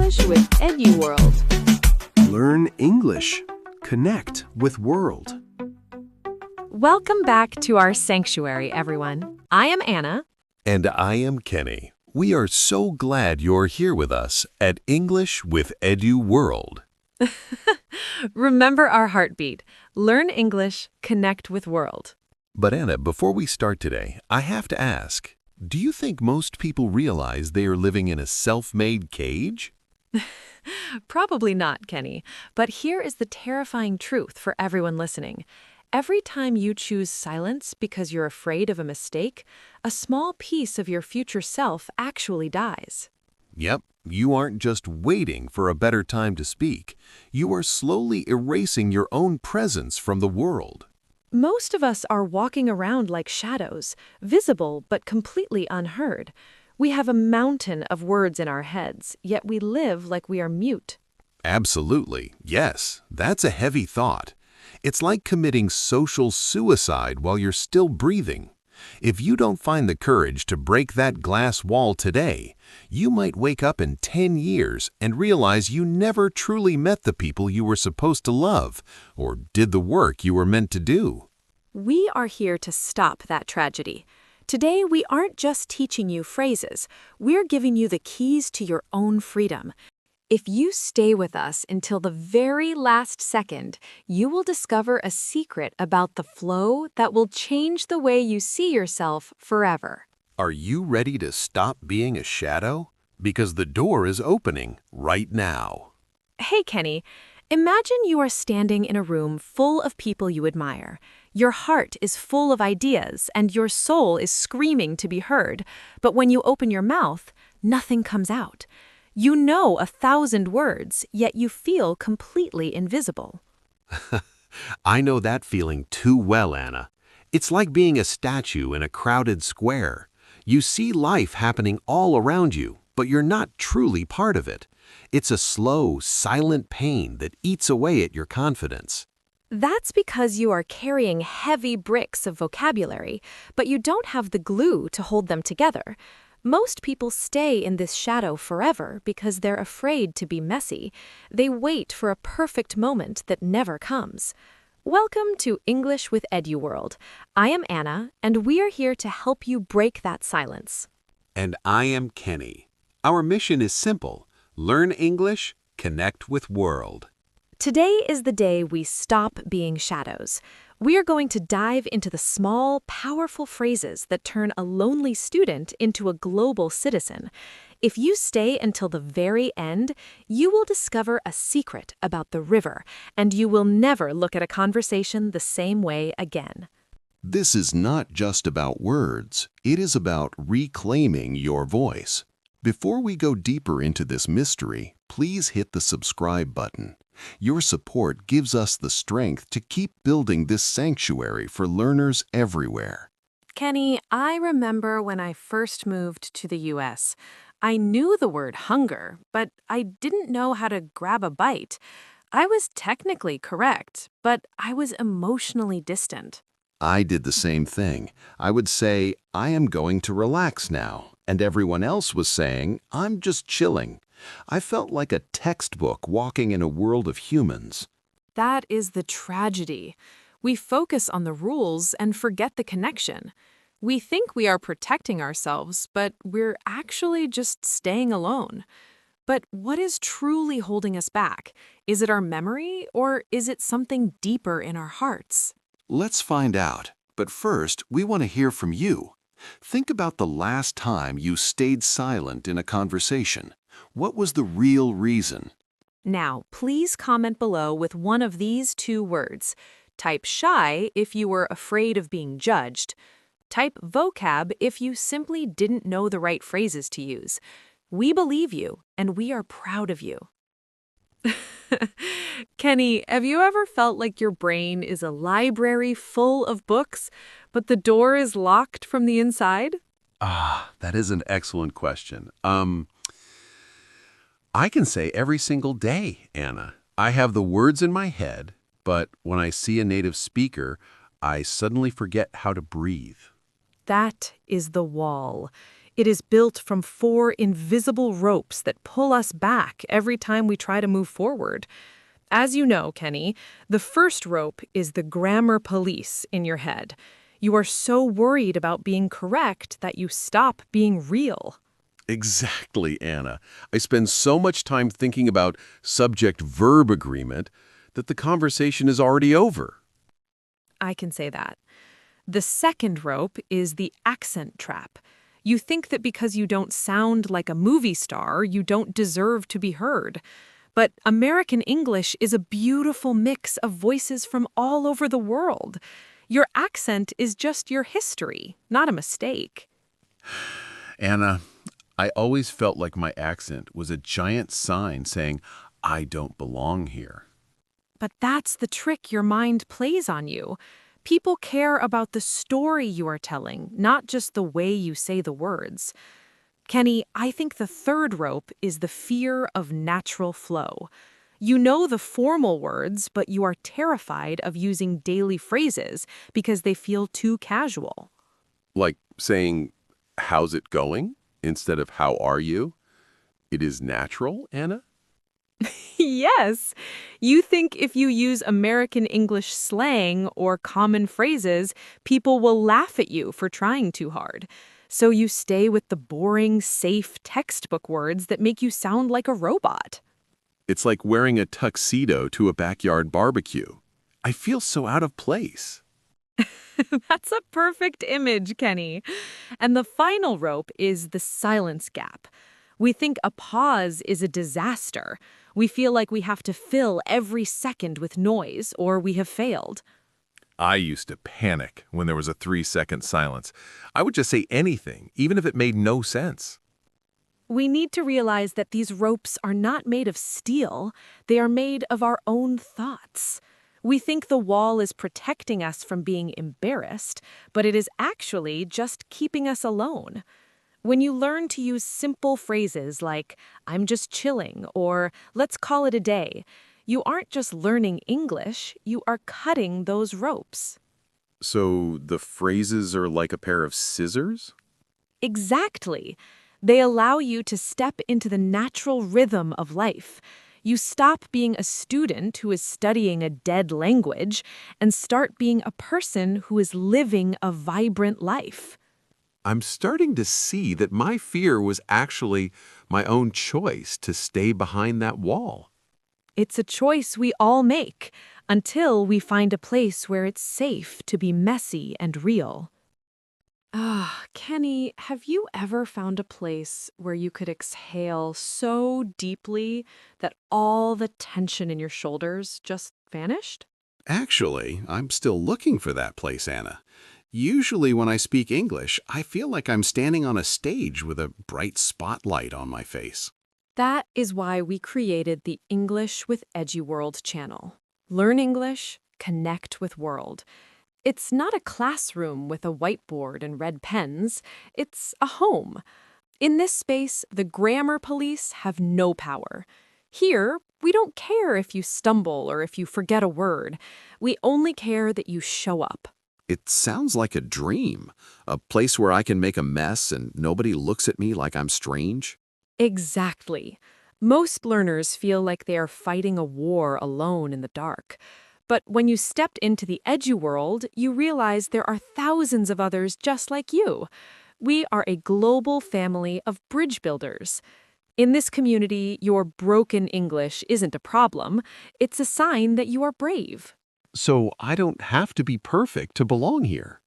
English with EduWorld. Learn English. Connect with world. Welcome back to our sanctuary, everyone. I am Anna. And I am Kenny. We are so glad you're here with us at English with EduWorld. Remember our heartbeat. Learn English, connect with world. But Anna, before we start today, I have to ask, do you think most people realize they are living in a self-made cage? Probably not, Kenny. But here is the terrifying truth for everyone listening. Every time you choose silence because you're afraid of a mistake, a small piece of your future self actually dies. Yep, you aren't just waiting for a better time to speak. You are slowly erasing your own presence from the world. Most of us are walking around like shadows, visible but completely unheard. We have a mountain of words in our heads, yet we live like we are mute. Absolutely, yes, that's a heavy thought. It's like committing social suicide while you're still breathing. If you don't find the courage to break that glass wall today, you might wake up in 10 years and realize you never truly met the people you were supposed to love or did the work you were meant to do. We are here to stop that tragedy. Today, we aren't just teaching you phrases. We're giving you the keys to your own freedom. If you stay with us until the very last second, you will discover a secret about the flow that will change the way you see yourself forever. Are you ready to stop being a shadow? Because the door is opening right now. Hey, Kenny, imagine you are standing in a room full of people you admire. Your heart is full of ideas and your soul is screaming to be heard. But when you open your mouth, nothing comes out. You know 1,000 words, yet you feel completely invisible. I know that feeling too well, Anna. It's like being a statue in a crowded square. You see life happening all around you, but you're not truly part of it. It's a slow, silent pain that eats away at your confidence. That's because you are carrying heavy bricks of vocabulary, but you don't have the glue to hold them together. Most people stay in this shadow forever because they're afraid to be messy. They wait for a perfect moment that never comes. Welcome to English with EduWorld. I am Anna, and we are here to help you break that silence. And I am Kenny. Our mission is simple. Learn English, connect with world. Today is the day we stop being shadows. We are going to dive into the small, powerful phrases that turn a lonely student into a global citizen. If you stay until the very end, you will discover a secret about the river, and you will never look at a conversation the same way again. This is not just about words. It is about reclaiming your voice. Before we go deeper into this mystery, please hit the subscribe button. Your support gives us the strength to keep building this sanctuary for learners everywhere. Kenny, I remember when I first moved to the U.S. I knew the word hunger, but I didn't know how to grab a bite. I was technically correct, but I was emotionally distant. I did the same thing. I would say, I am going to relax now, and everyone else was saying, I'm just chilling. I felt like a textbook walking in a world of humans. That is the tragedy. We focus on the rules and forget the connection. We think we are protecting ourselves, but we're actually just staying alone. But what is truly holding us back? Is it our memory, or is it something deeper in our hearts? Let's find out. But first, we want to hear from you. Think about the last time you stayed silent in a conversation. What was the real reason? Now, please comment below with one of these 2 words. Type shy if you were afraid of being judged. Type vocab if you simply didn't know the right phrases to use. We believe you, and we are proud of you. Kenny, have you ever felt like your brain is a library full of books, but the door is locked from the inside? That is an excellent question. I can say every single day, Anna. I have the words in my head, but when I see a native speaker, I suddenly forget how to breathe. That is the wall. It is built from 4 invisible ropes that pull us back every time we try to move forward. As you know, Kenny, the first rope is the grammar police in your head. You are so worried about being correct that you stop being real. Exactly, Anna. I spend so much time thinking about subject-verb agreement that the conversation is already over. I can say that. The second rope is the accent trap. You think that because you don't sound like a movie star, you don't deserve to be heard. But American English is a beautiful mix of voices from all over the world. Your accent is just your history, not a mistake. Anna, I always felt like my accent was a giant sign saying, I don't belong here. But that's the trick your mind plays on you. People care about the story you are telling, not just the way you say the words. Kenny, I think the third rope is the fear of natural flow. You know the formal words, but you are terrified of using daily phrases because they feel too casual. Like saying, how's it going? Instead of how are you? It is natural, Anna? Yes. You think if you use American English slang or common phrases, people will laugh at you for trying too hard. So you stay with the boring, safe textbook words that make you sound like a robot. It's like wearing a tuxedo to a backyard barbecue. I feel so out of place. That's a perfect image, Kenny. And the final rope is the silence gap. We think a pause is a disaster. We feel like we have to fill every second with noise or we have failed. I used to panic when there was a 3-second silence. I would just say anything, even if it made no sense. We need to realize that these ropes are not made of steel. They are made of our own thoughts. We think the wall is protecting us from being embarrassed, but it is actually just keeping us alone. When you learn to use simple phrases like, I'm just chilling, or let's call it a day, you aren't just learning English, you are cutting those ropes. So the phrases are like a pair of scissors? Exactly. They allow you to step into the natural rhythm of life. You stop being a student who is studying a dead language and start being a person who is living a vibrant life. I'm starting to see that my fear was actually my own choice to stay behind that wall. It's a choice we all make until we find a place where it's safe to be messy and real. Kenny, have you ever found a place where you could exhale so deeply that all the tension in your shoulders just vanished? Actually, I'm still looking for that place, Anna. Usually when I speak English, I feel like I'm standing on a stage with a bright spotlight on my face. That is why we created the English with EduWorld channel. Learn English, connect with world. It's not a classroom with a whiteboard and red pens. It's a home. In this space, the grammar police have no power. Here, we don't care if you stumble or if you forget a word. We only care that you show up. It sounds like a dream, a place where I can make a mess and nobody looks at me like I'm strange. Exactly. Most learners feel like they are fighting a war alone in the dark. But when you stepped into the EduWorld, you realize there are thousands of others just like you. We are a global family of bridge builders. In this community, your broken English isn't a problem. It's a sign that you are brave. So I don't have to be perfect to belong here.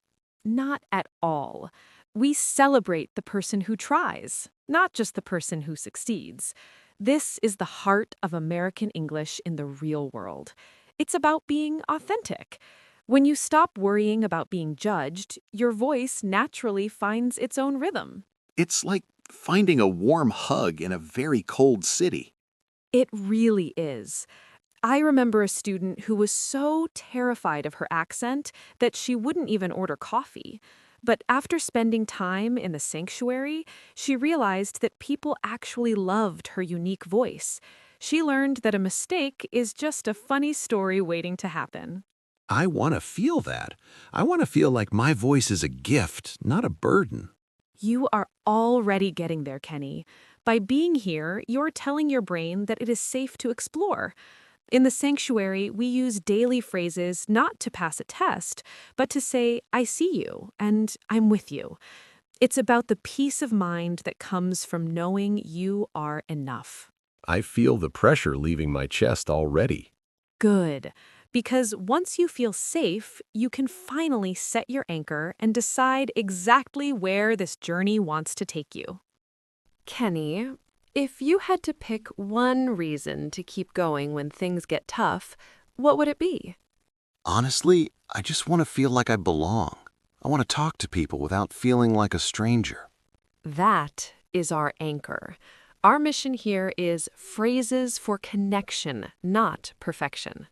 Not at all. We celebrate the person who tries, not just the person who succeeds. This is the heart of American English in the real world. It's about being authentic. When you stop worrying about being judged, your voice naturally finds its own rhythm. It's like finding a warm hug in a very cold city. It really is. I remember a student who was so terrified of her accent that she wouldn't even order coffee. But after spending time in the sanctuary, she realized that people actually loved her unique voice. She learned that a mistake is just a funny story waiting to happen. I want to feel that. I want to feel like my voice is a gift, not a burden. You are already getting there, Kenny. By being here, you're telling your brain that it is safe to explore. In the sanctuary, we use daily phrases not to pass a test, but to say, I see you, and I'm with you. It's about the peace of mind that comes from knowing you are enough. I feel the pressure leaving my chest already. Good. Because once you feel safe, you can finally set your anchor and decide exactly where this journey wants to take you. Kenny, if you had to pick one reason to keep going when things get tough, what would it be? Honestly, I just want to feel like I belong. I want to talk to people without feeling like a stranger. That is our anchor. Our mission here is phrases for connection, not perfection.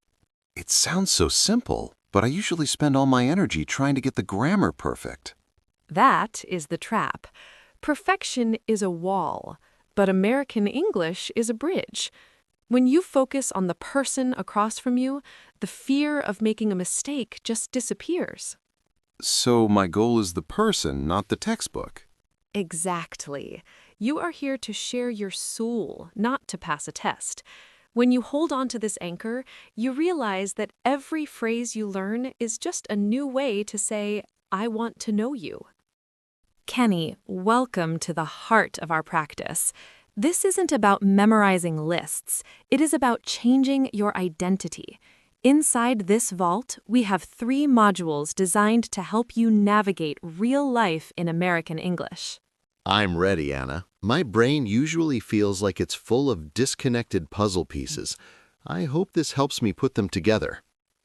It sounds so simple, but I usually spend all my energy trying to get the grammar perfect. That is the trap. Perfection is a wall, but American English is a bridge. When you focus on the person across from you, the fear of making a mistake just disappears. So my goal is the person, not the textbook. Exactly. You are here to share your soul, not to pass a test. When you hold on to this anchor, you realize that every phrase you learn is just a new way to say, I want to know you. Kenny, welcome to the heart of our practice. This isn't about memorizing lists. It is about changing your identity. Inside this vault, we have 3 modules designed to help you navigate real life in American English. I'm ready, Anna. My brain usually feels like it's full of disconnected puzzle pieces. I hope this helps me put them together.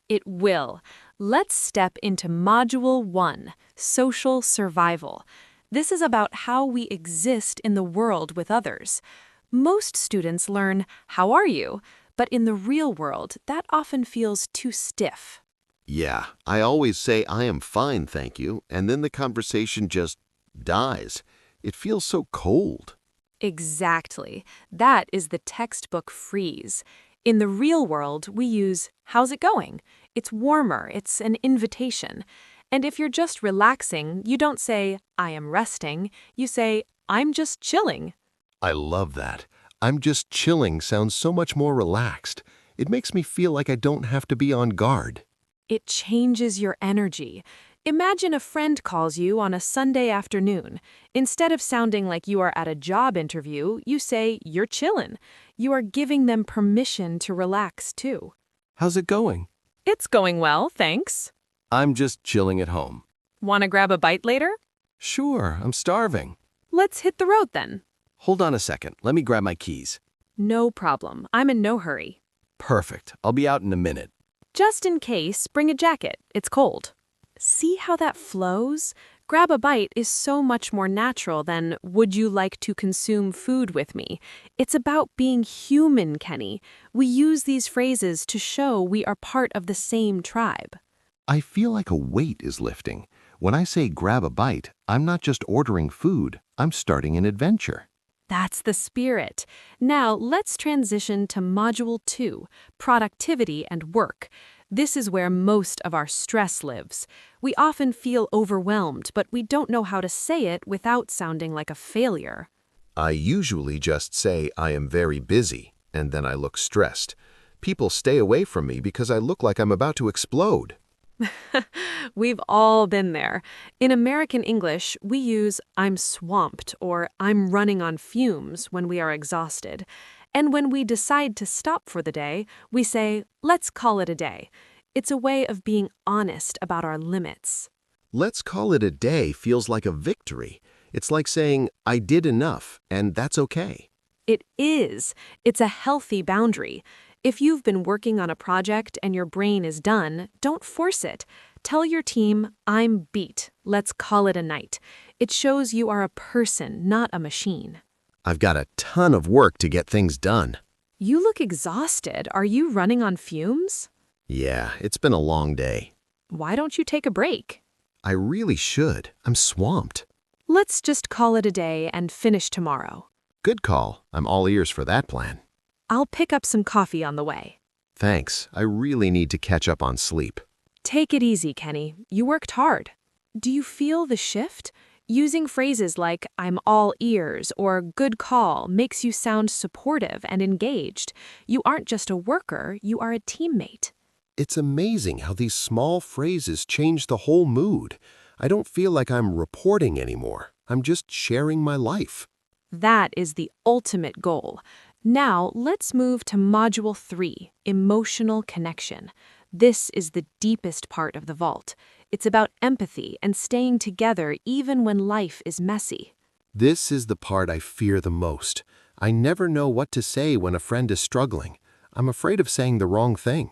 It will. Let's step into Module 1, Social Survival. This is about how we exist in the world with others. Most students learn, how are you? But in the real world, that often feels too stiff. Yeah, I always say I am fine, thank you, and then the conversation just dies. It feels so cold. Exactly. That is the textbook freeze. In the real world, we use, how's it going? It's warmer, it's an invitation. And if you're just relaxing, you don't say, I am resting. You say, I'm just chilling. I love that. I'm just chilling sounds so much more relaxed. It makes me feel like I don't have to be on guard. It changes your energy. Imagine a friend calls you on a Sunday afternoon. Instead of sounding like you are at a job interview, you say, you're chillin'. You are giving them permission to relax, too. How's it going? It's going well, thanks. I'm just chilling at home. Want to grab a bite later? Sure, I'm starving. Let's hit the road then. Hold on a second. Let me grab my keys. No problem. I'm in no hurry. Perfect. I'll be out in a minute. Just in case, bring a jacket. It's cold. See how that flows? Grab a bite is so much more natural than, would you like to consume food with me? It's about being human, Kenny. We use these phrases to show we are part of the same tribe. I feel like a weight is lifting. When I say grab a bite, I'm not just ordering food, I'm starting an adventure. That's the spirit. Now let's transition to Module 2, Productivity and Work. This is where most of our stress lives. We often feel overwhelmed, but we don't know how to say it without sounding like a failure. I usually just say I am very busy, and then I look stressed. People stay away from me because I look like I'm about to explode. We've all been there. In American English, we use I'm swamped or I'm running on fumes when we are exhausted. And when we decide to stop for the day, we say, let's call it a day. It's a way of being honest about our limits. Let's call it a day feels like a victory. It's like saying, I did enough, and that's okay. It is. It's a healthy boundary. If you've been working on a project and your brain is done, don't force it. Tell your team, I'm beat. Let's call it a night. It shows you are a person, not a machine. I've got a ton of work to get things done. You look exhausted. Are you running on fumes? Yeah, it's been a long day. Why don't you take a break? I really should. I'm swamped. Let's just call it a day and finish tomorrow. Good call. I'm all ears for that plan. I'll pick up some coffee on the way. Thanks. I really need to catch up on sleep. Take it easy, Kenny. You worked hard. Do you feel the shift? Using phrases like "I'm all ears" or "good call" makes you sound supportive and engaged. You aren't just a worker, you are a teammate. It's amazing how these small phrases change the whole mood. I don't feel like I'm reporting anymore. I'm just sharing my life. That is the ultimate goal. Now, let's move to Module 3, Emotional Connection. This is the deepest part of the vault. It's about empathy and staying together even when life is messy. This is the part I fear the most. I never know what to say when a friend is struggling. I'm afraid of saying the wrong thing.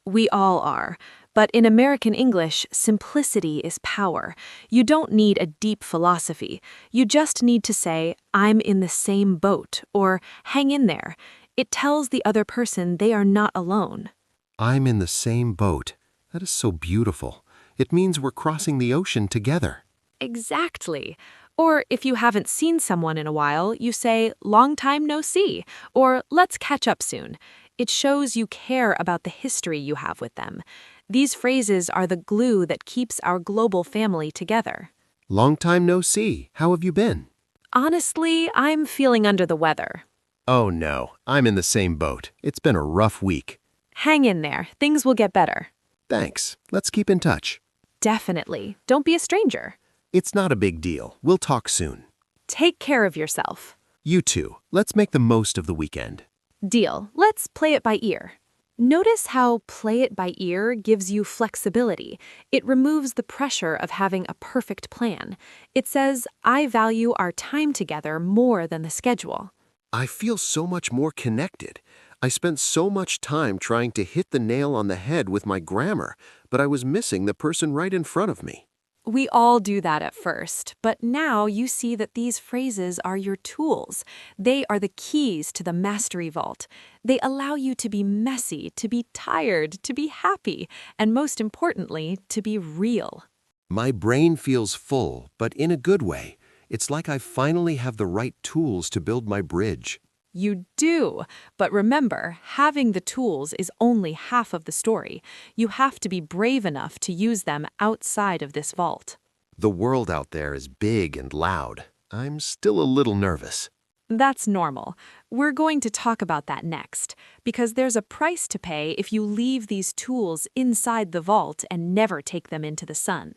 We all are. But in American English, simplicity is power. You don't need a deep philosophy. You just need to say, "I'm in the same boat," or "hang in there." It tells the other person they are not alone. I'm in the same boat. That is so beautiful. It means we're crossing the ocean together. Exactly. Or if you haven't seen someone in a while, you say, "Long time no see," or "Let's catch up soon." It shows you care about the history you have with them. These phrases are the glue that keeps our global family together. Long time no see. How have you been? Honestly, I'm feeling under the weather. Oh no, I'm in the same boat. It's been a rough week. Hang in there. Things will get better. Thanks. Let's keep in touch. Definitely. Don't be a stranger. It's not a big deal. We'll talk soon. Take care of yourself. You too. Let's make the most of the weekend. Deal. Let's play it by ear. Notice how play it by ear gives you flexibility. It removes the pressure of having a perfect plan. It says, "I value our time together more than the schedule." I feel so much more connected. I spent so much time trying to hit the nail on the head with my grammar, but I was missing the person right in front of me. We all do that at first, but now you see that these phrases are your tools. They are the keys to the Mastery Vault. They allow you to be messy, to be tired, to be happy, and most importantly, to be real. My brain feels full, but in a good way. It's like I finally have the right tools to build my bridge. You do, but remember, having the tools is only half of the story. You have to be brave enough to use them outside of this vault. The world out there is big and loud. I'm still a little nervous. That's normal. We're going to talk about that next, because there's a price to pay if you leave these tools inside the vault and never take them into the sun.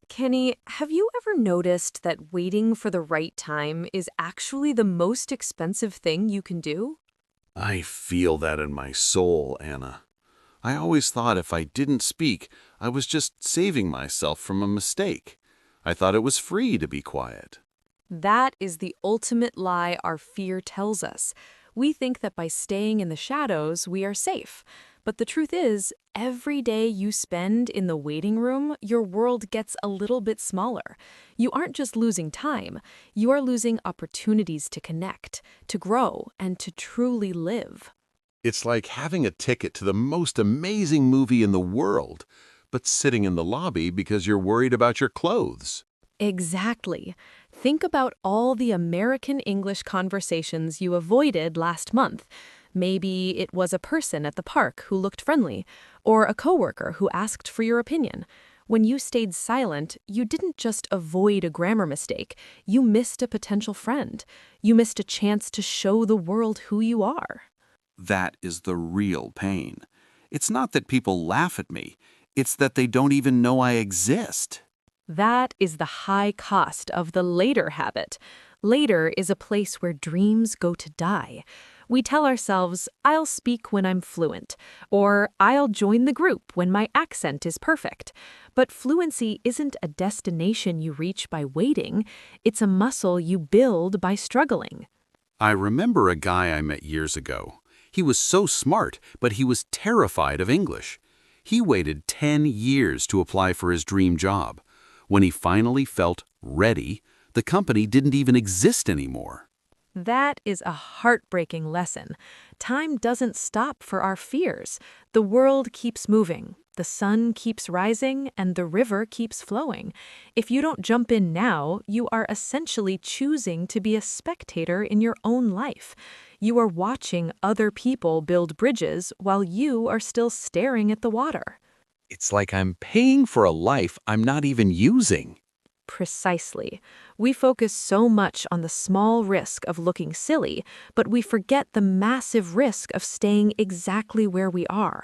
Kenny, have you ever noticed that waiting for the right time is actually the most expensive thing you can do? I feel that in my soul, Anna. I always thought if I didn't speak, I was just saving myself from a mistake. I thought it was free to be quiet. That is the ultimate lie our fear tells us. We think that by staying in the shadows, we are safe. But the truth is, every day you spend in the waiting room, your world gets a little bit smaller. You aren't just losing time, you are losing opportunities to connect, to grow, and to truly live. It's like having a ticket to the most amazing movie in the world, but sitting in the lobby because you're worried about your clothes. Exactly. Think about all the American English conversations you avoided last month. Maybe it was a person at the park who looked friendly, or a coworker who asked for your opinion. When you stayed silent, you didn't just avoid a grammar mistake. You missed a potential friend. You missed a chance to show the world who you are. That is the real pain. It's not that people laugh at me. It's that they don't even know I exist. That is the high cost of the later habit. Later is a place where dreams go to die. We tell ourselves, "I'll speak when I'm fluent," or "I'll join the group when my accent is perfect." But fluency isn't a destination you reach by waiting. It's a muscle you build by struggling. I remember a guy I met years ago. He was so smart, but he was terrified of English. He waited 10 years to apply for his dream job. When he finally felt ready, the company didn't even exist anymore. That is a heartbreaking lesson. Time doesn't stop for our fears. The world keeps moving, the sun keeps rising, and the river keeps flowing. If you don't jump in now, you are essentially choosing to be a spectator in your own life. You are watching other people build bridges while you are still staring at the water. It's like I'm paying for a life I'm not even using. Precisely. We focus so much on the small risk of looking silly, but we forget the massive risk of staying exactly where we are.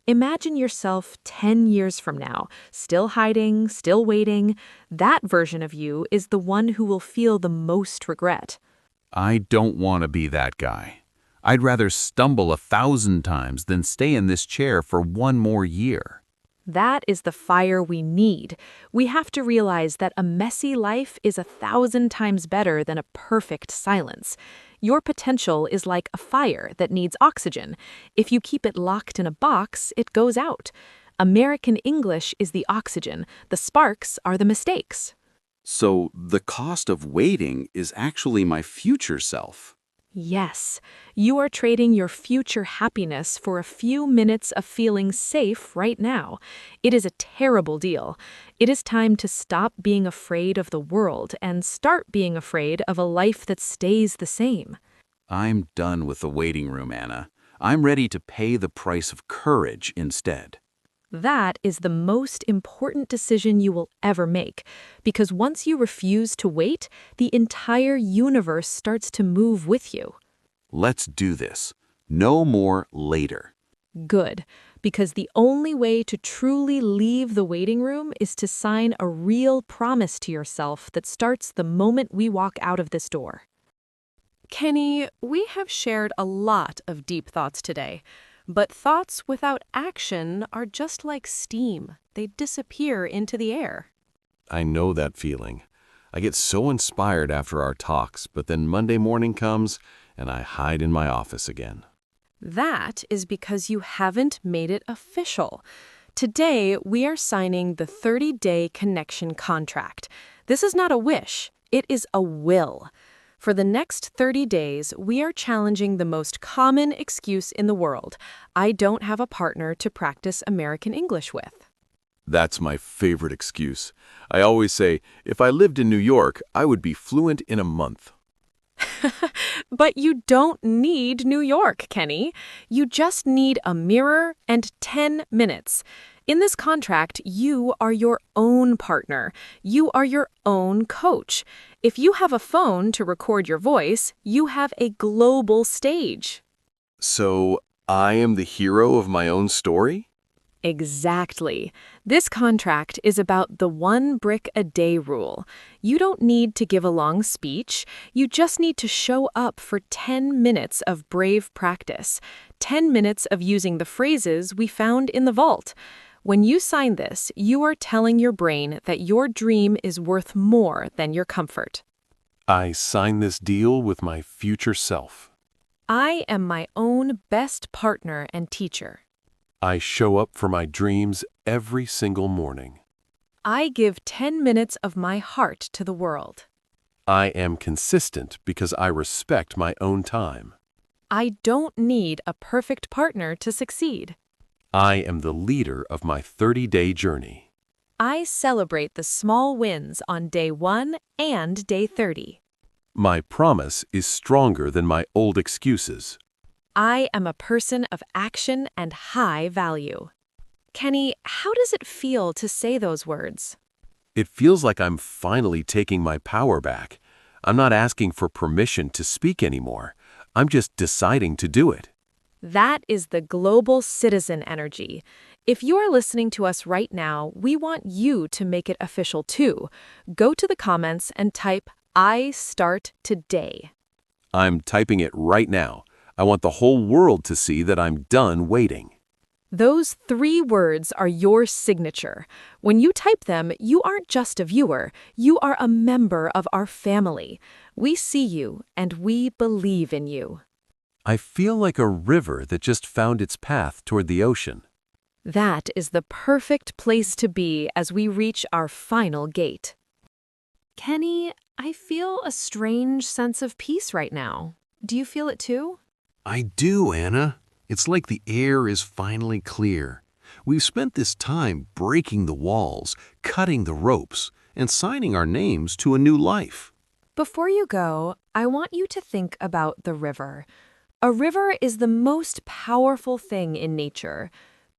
Imagine yourself 10 years from now, still hiding, still waiting. That version of you is the one who will feel the most regret. I don't want to be that guy. I'd rather stumble 1,000 times than stay in this chair for one more year. That is the fire we need. We have to realize that a messy life is 1,000 times better than a perfect silence. Your potential is like a fire that needs oxygen. If you keep it locked in a box, it goes out. American English is the oxygen. The sparks are the mistakes. So the cost of waiting is actually my future self. Yes, you are trading your future happiness for a few minutes of feeling safe right now. It is a terrible deal. It is time to stop being afraid of the world and start being afraid of a life that stays the same. I'm done with the waiting room, Anna. I'm ready to pay the price of courage instead. That is the most important decision you will ever make, because once you refuse to wait, the entire universe starts to move with you. Let's do this. No more later. Good, because the only way to truly leave the waiting room is to sign a real promise to yourself that starts the moment we walk out of this door. Kenny, we have shared a lot of deep thoughts today. But thoughts without action are just like steam. They disappear into the air. I know that feeling. I get so inspired after our talks, but then Monday morning comes and I hide in my office again. That is because you haven't made it official. Today, we are signing the 30-day connection contract. This is not a wish. It is a will. For the next 30 days, we are challenging the most common excuse in the world. I don't have a partner to practice American English with. That's my favorite excuse. I always say, if I lived in New York, I would be fluent in a month. But you don't need New York, Kenny. You just need a mirror and 10 minutes. In this contract, you are your own partner. You are your own coach. If you have a phone to record your voice, you have a global stage. So, I am the hero of my own story? Exactly. This contract is about the 1 brick a day rule. You don't need to give a long speech. You just need to show up for 10 minutes of brave practice, 10 minutes of using the phrases we found in the vault. When you sign this, you are telling your brain that your dream is worth more than your comfort. I sign this deal with my future self. I am my own best partner and teacher. I show up for my dreams every single morning. I give 10 minutes of my heart to the world. I am consistent because I respect my own time. I don't need a perfect partner to succeed. I am the leader of my 30-day journey. I celebrate the small wins on day 1 and day 30. My promise is stronger than my old excuses. I am a person of action and high value. Kenny, how does it feel to say those words? It feels like I'm finally taking my power back. I'm not asking for permission to speak anymore. I'm just deciding to do it. That is the global citizen energy. If you are listening to us right now, we want you to make it official too. Go to the comments and type, "I start today." I'm typing it right now. I want the whole world to see that I'm done waiting. Those 3 words are your signature. When you type them, you aren't just a viewer. You are a member of our family. We see you, and we believe in you. I feel like a river that just found its path toward the ocean. That is the perfect place to be as we reach our final gate. Kenny, I feel a strange sense of peace right now. Do you feel it too? I do, Anna. It's like the air is finally clear. We've spent this time breaking the walls, cutting the ropes, and signing our names to a new life. Before you go, I want you to think about the river. A river is the most powerful thing in nature,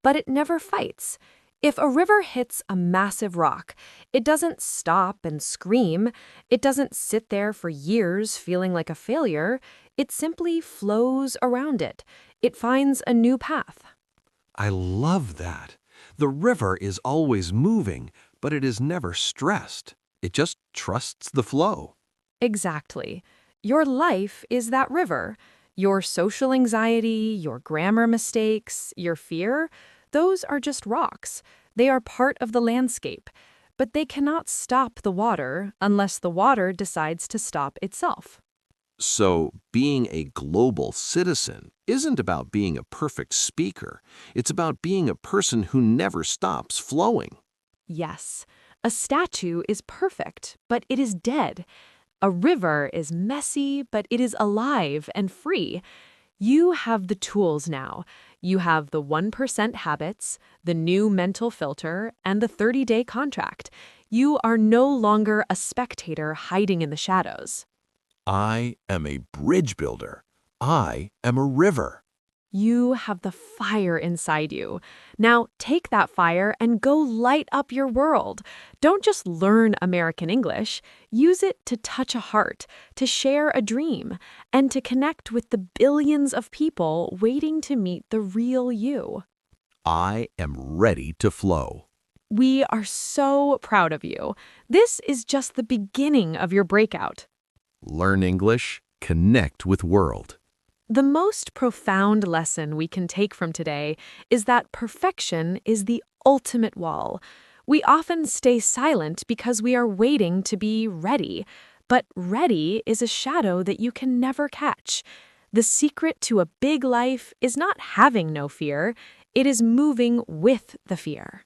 but it never fights. If a river hits a massive rock, it doesn't stop and scream. It doesn't sit there for years feeling like a failure. It simply flows around it. It finds a new path. I love that. The river is always moving, but it is never stressed. It just trusts the flow. Exactly. Your life is that river. Your social anxiety, your grammar mistakes, your fear, those are just rocks. They are part of the landscape, but they cannot stop the water unless the water decides to stop itself. So, being a global citizen isn't about being a perfect speaker. It's about being a person who never stops flowing. Yes, a statue is perfect, but it is dead. A river is messy, but it is alive and free. You have the tools now. You have the 1% habits, the new mental filter, and the 30-day contract. You are no longer a spectator hiding in the shadows. I am a bridge builder. I am a river. You have the fire inside you. Now take that fire and go light up your world. Don't just learn American English. Use it to touch a heart, to share a dream, and to connect with the billions of people waiting to meet the real you. I am ready to flow. We are so proud of you. This is just the beginning of your breakout. Learn English, connect with world. The most profound lesson we can take from today is that perfection is the ultimate wall. We often stay silent because we are waiting to be ready, but ready is a shadow that you can never catch. The secret to a big life is not having no fear, it is moving with the fear.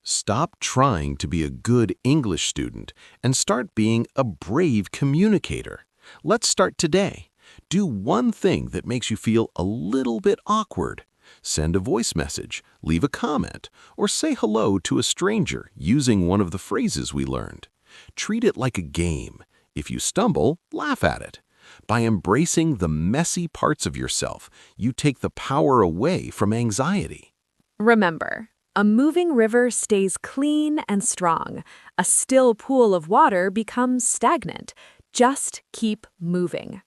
Stop trying to be a good English student and start being a brave communicator. Let's start today. Do one thing that makes you feel a little bit awkward. Send a voice message, leave a comment, or say hello to a stranger using one of the phrases we learned. Treat it like a game. If you stumble, laugh at it. By embracing the messy parts of yourself, you take the power away from anxiety. Remember, a moving river stays clean and strong. A still pool of water becomes stagnant. Just keep moving.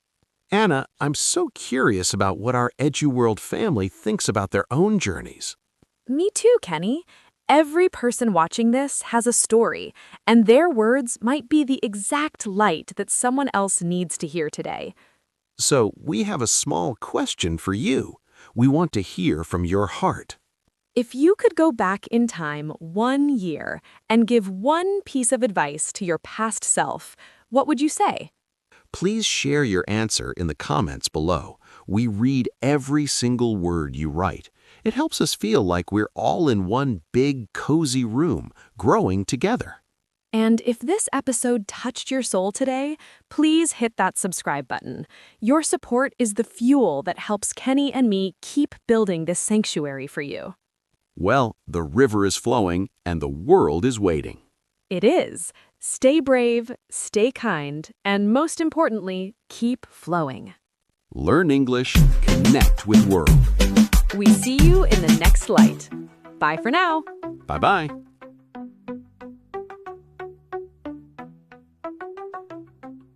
Anna, I'm so curious about what our EduWorld family thinks about their own journeys. Me too, Kenny. Every person watching this has a story, and their words might be the exact light that someone else needs to hear today. So we have a small question for you. We want to hear from your heart. If you could go back in time 1 year and give one piece of advice to your past self, what would you say? Please share your answer in the comments below. We read every single word you write. It helps us feel like we're all in one big, cozy room, growing together. And if this episode touched your soul today, please hit that subscribe button. Your support is the fuel that helps Kenny and me keep building this sanctuary for you. Well, the river is flowing and the world is waiting. It is. Stay brave, stay kind, and most importantly, keep flowing. Learn English, connect with world. We see you in the next light. Bye for now. Bye-bye.